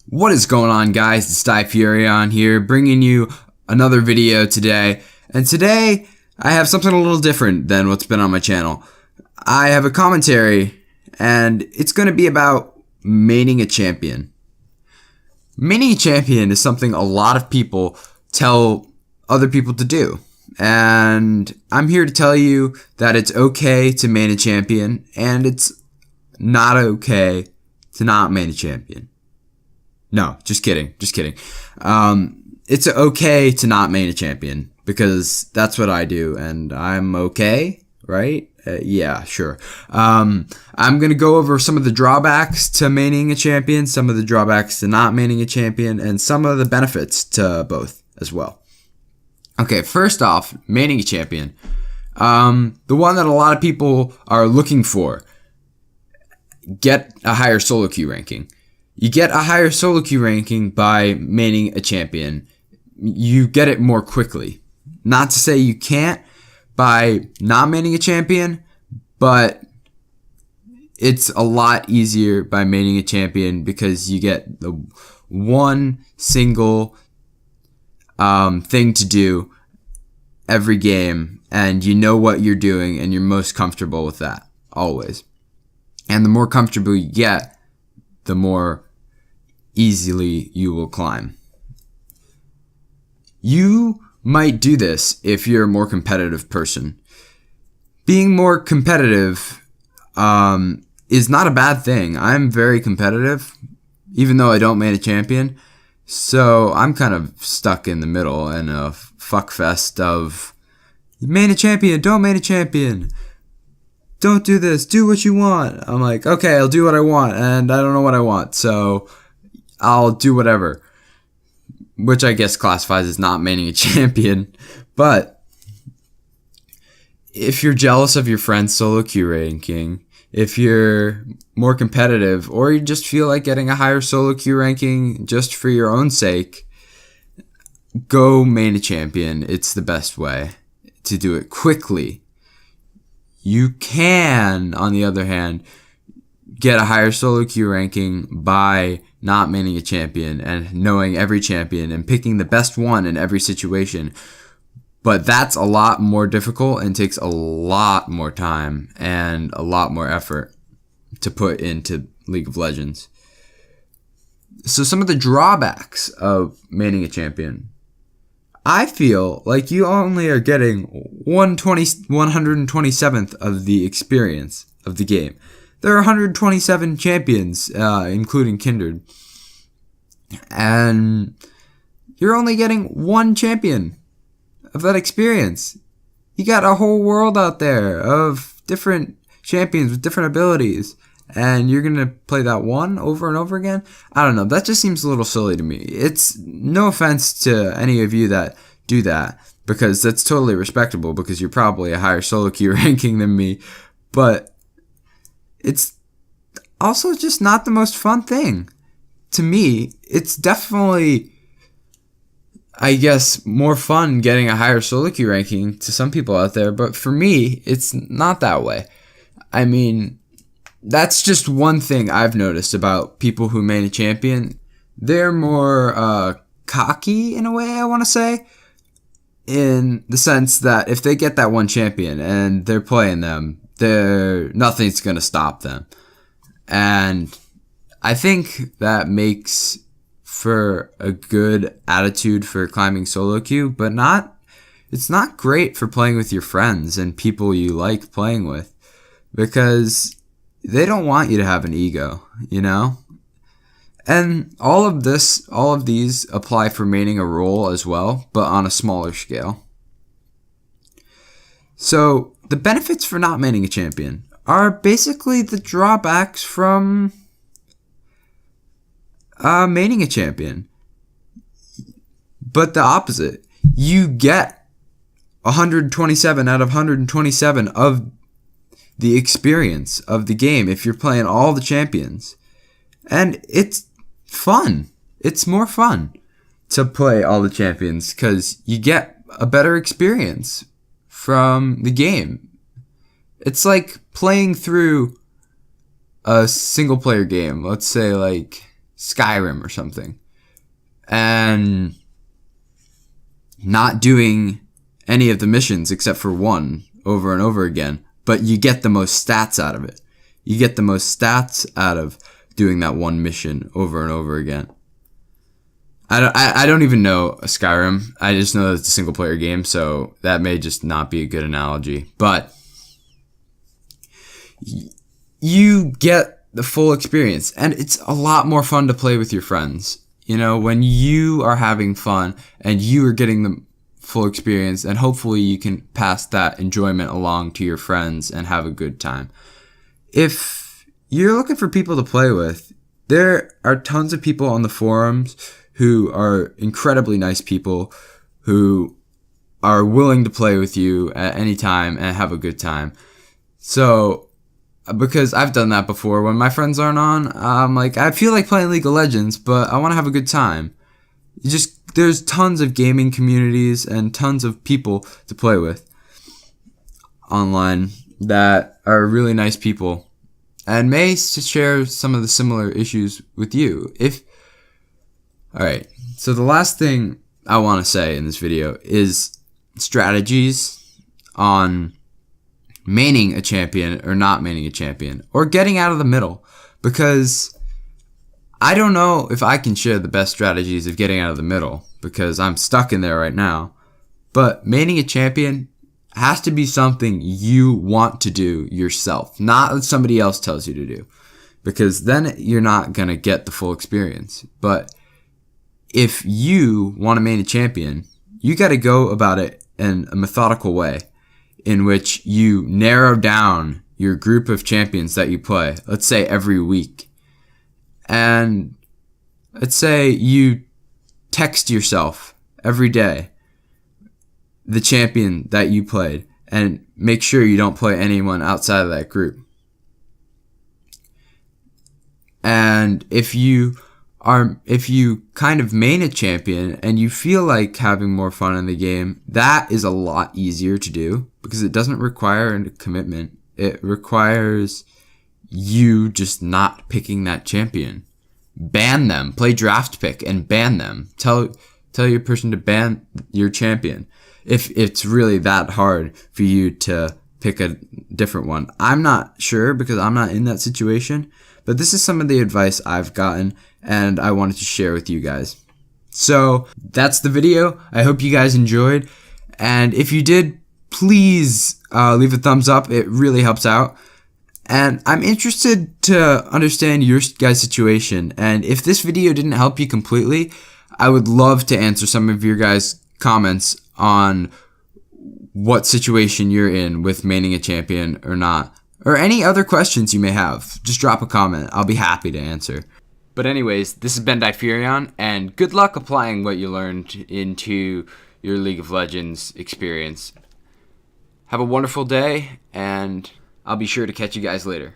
What is going on, guys? It's Furion here, bringing you another video today. And today, I have something a little different than what's been on my channel. I have a commentary, and it's going to be about maining a champion. Maining a champion is something a lot of people tell other people to do. And I'm here to tell you that it's okay to main a champion, and it's not okay to not main a champion. No, just kidding. It's okay to not main a champion because that's what I do, and I'm okay, right? Yeah, sure. I'm going to go over some of the drawbacks to maining a champion, some of the drawbacks to not maining a champion, and some of the benefits to both as well. Okay, first off, maining a champion. The one that a lot of people are looking for. Get a higher solo queue ranking. You get a higher solo queue ranking by maining a champion. You get it more quickly. Not to say you can't by not maining a champion, but it's a lot easier by maining a champion because you get the one single thing to do every game, and you know what you're doing, and you're most comfortable with that, always. And the more comfortable you get, the more easily you will climb. You might do this if you're a more competitive person. Being more competitive is not a bad thing. I'm very competitive, even though I don't main a champion. So I'm kind of stuck in the middle in a fuckfest of main a champion, don't main a champion. Don't do this, do what you want. I'm like, okay, I'll do what I want, and I don't know what I want, so I'll do whatever. Which I guess classifies as not maining a champion. But if you're jealous of your friend's solo queue ranking, if you're more competitive, or you just feel like getting a higher solo queue ranking just for your own sake, go main a champion. It's the best way to do it quickly. You can, on the other hand, get a higher solo queue ranking by not maining a champion and knowing every champion and picking the best one in every situation. But that's a lot more difficult and takes a lot more time and a lot more effort to put into League of Legends. So some of the drawbacks of maining a champion. I feel like you only are getting 127th of the experience of the game. There are 127 champions, including Kindred. And you're only getting one champion of that experience. You got a whole world out there of different champions with different abilities. And you're going to play that one over and over again? I don't know. That just seems a little silly to me. It's no offense to any of you that do that, because that's totally respectable, because you're probably a higher solo queue ranking than me. But it's also just not the most fun thing. To me, it's definitely, I guess, more fun getting a higher solo queue ranking to some people out there. But for me, it's not that way. I mean, that's just one thing I've noticed about people who main a champion. They're more cocky in a way, I want to say, in the sense that if they get that one champion and they're playing them, nothing's going to stop them. And I think that makes for a good attitude for climbing solo queue, but it's not great for playing with your friends and people you like playing with, because they don't want you to have an ego, you know? And all of these apply for maining a role as well, but on a smaller scale. So the benefits for not maining a champion are basically the drawbacks from maining a champion. But the opposite. You get 127 out of 127 of the experience of the game if you're playing all the champions. And it's fun. It's more fun to play all the champions because you get a better experience from the game. It's like playing through a single player game. Let's say like Skyrim or something and not doing any of the missions except for one over and over again, but you get the most stats out of it. You get the most stats out of doing that one mission over and over again. I don't even know a Skyrim. I just know that it's a single player game, so that may just not be a good analogy. But you get the full experience, and it's a lot more fun to play with your friends. You know, when you are having fun and you are getting the full experience, and hopefully you can pass that enjoyment along to your friends and have a good time. If you're looking for people to play with, there are tons of people on the forums who are incredibly nice people who are willing to play with you at any time and have a good time. So, because I've done that before, when my friends aren't on, I'm like, I feel like playing League of Legends, but I want to have a good time. There's tons of gaming communities and tons of people to play with online that are really nice people and may share some of the similar issues with you. Alright, so the last thing I want to say in this video is strategies on maining a champion or not maining a champion, or getting out of the middle, because I don't know if I can share the best strategies of getting out of the middle, because I'm stuck in there right now. But maining a champion has to be something you want to do yourself, not what somebody else tells you to do, because then you're not going to get the full experience. But if you want to main a champion, you got to go about it in a methodical way in which you narrow down your group of champions that you play, let's say every week. And let's say you text yourself every day the champion that you played, and make sure you don't play anyone outside of that group. And if you kind of main a champion and you feel like having more fun in the game, that is a lot easier to do because it doesn't require a commitment. It requires you just not picking that champion. Ban them. Play draft pick and ban them. Tell your person to ban your champion if it's really that hard for you to pick a different one. I'm not sure because I'm not in that situation, but this is some of the advice I've gotten and I wanted to share with you guys. So that's the video. I hope you guys enjoyed, and if you did, please leave a thumbs up. It really helps out. And I'm interested to understand your guys' situation, and if this video didn't help you completely, I would love to answer some of your guys' comments on what situation you're in with maining a champion or not, or any other questions you may have. Just drop a comment. I'll be happy to answer. But anyways, this has been Difurion, and good luck applying what you learned into your League of Legends experience. Have a wonderful day, and I'll be sure to catch you guys later.